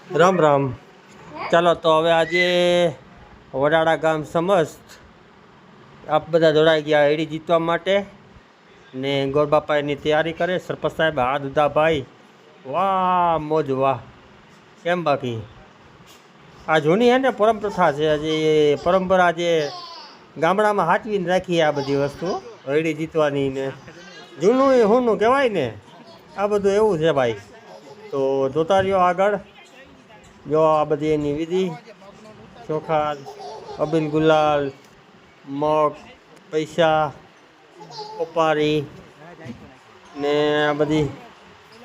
રામ રામ. ચાલો તો હવે આજે વડાળા ગામ સમસ્ત આપ બધા જોડાઈ ગયા એડી જીતવા માટે ને ગોરબાપાની તૈયારી કરે. સરપંચ સાહેબ હા દુધાભાઈ વાહ મોજ વાહ. કેમ બાકી આ જૂની હે ને પરંપરા છે. હજી પરંપરા જે ગામડામાં હાચવીને રાખીએ આ બધી વસ્તુ એડી જીતવાની ને જૂનું એ હુંનું કહેવાય ને આ બધું એવું છે ભાઈ. તો જોતા રહ્યો આગળ. જો આ બધી એની વિધિ ચોખા અબીલ ગુલાલ મગ પૈસા ઓપારી ને આ બધી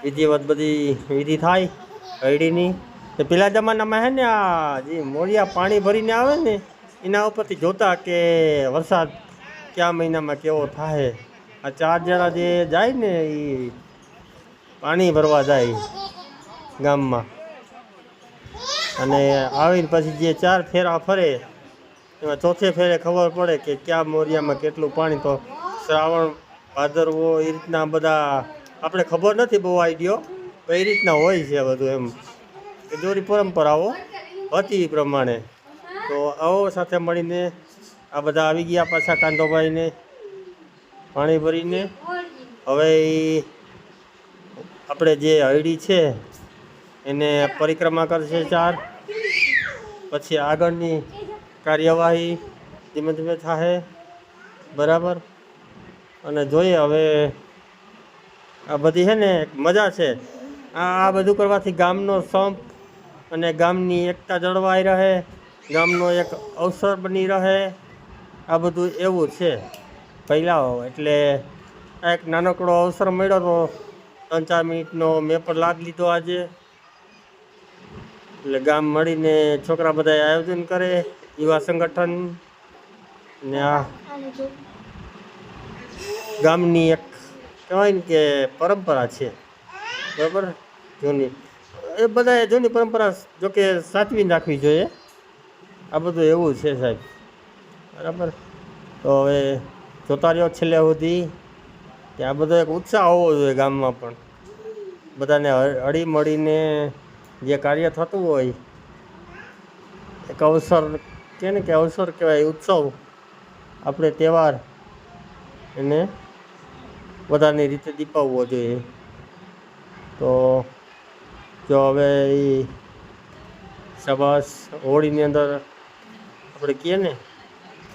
વિધિવત બધી વિધિ થાય હળીની. તો પેલા જમાનામાં હે ને આ જે મોરિયા પાણી ભરીને આવે ને એના ઉપરથી જોતા કે વરસાદ કયા મહિનામાં કેવો થાય. આ 4 જણા જે જાય ને એ પાણી ભરવા જાય ગામમાં અને આવીને પછી જે 4 ફેરા ફરે એમાં ચોથે ફેરે ખબર પડે કે કયા મોરિયામાં કેટલું પાણી. તો શ્રાવણ ભાદરવો એ રીતના બધા આપણે ખબર નથી બહુ આઈડિયો તો એ રીતના હોય છે બધું એમ કે જોરી પરંપરાઓ હતી એ પ્રમાણે. તો આવો સાથે મળીને આ બધા આવી ગયા પાછા કાંધોભાઈને પાણી ભરીને. હવે આપણે જે હળી છે એને પરિક્રમા કરશે 4. પછી આગળની કાર્યવાહી ધીમે ધીમે થાય બરાબર. અને જોઈએ હવે આ બધી છે ને મજા છે. આ બધું કરવાથી ગામનો સંપ અને ગામની એકતા જળવાઈ રહે, ગામનો એક અવસર બની રહે. આ બધું એવું છે પહેલાં. એટલે આ એક નાનકડો અવસર મળ્યો તો 3-4 મિનિટનો મેં પણ લાભ લીધો આજે. એટલે ગામ મળીને છોકરા બધા આયોજન કરે યુવા સંગઠન ને આ ગામની એક કહેવાય ને કે પરંપરા છે બરાબર જૂની. એ બધાએ જૂની પરંપરા જોકે સાચવીને રાખવી જોઈએ. આ બધું એવું છે સાહેબ બરાબર. તો હવે જોતા રહ્યો છેલ્લે સુધી કે આ બધો એક ઉત્સાહ હોવો જોઈએ ગામમાં પણ. બધાને હળી મળીને જે કાર્ય થતું હોય એક અવસર કે ને કે અવસર કહેવાય ઉત્સવ આપણે તહેવાર એને બધાની રીતે દીપાવવો જોઈએ. તો જો હવે એ શાબાશ હોળીની અંદર આપણે કહીએ ને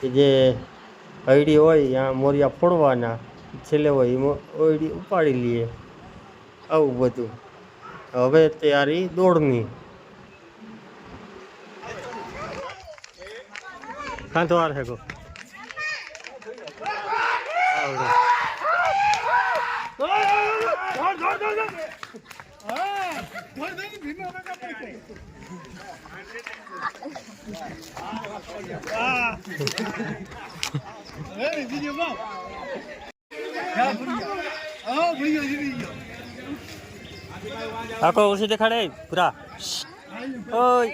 કે જે હળી હોય ત્યાં મોરિયા ફોડવાના છેલ્લે હોય એ હોળી ઉપાડી લઈએ આવું બધું. હવે તૈયારી દોડની. કાંતો વાર હેગો આખો ઉસી દેખાડે પૂરા ઓય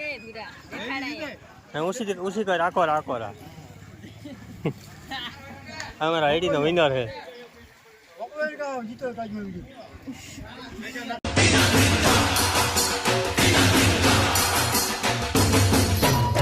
ઉસી કર આખો રાખો રા. हमारा आईडी तो विनर है.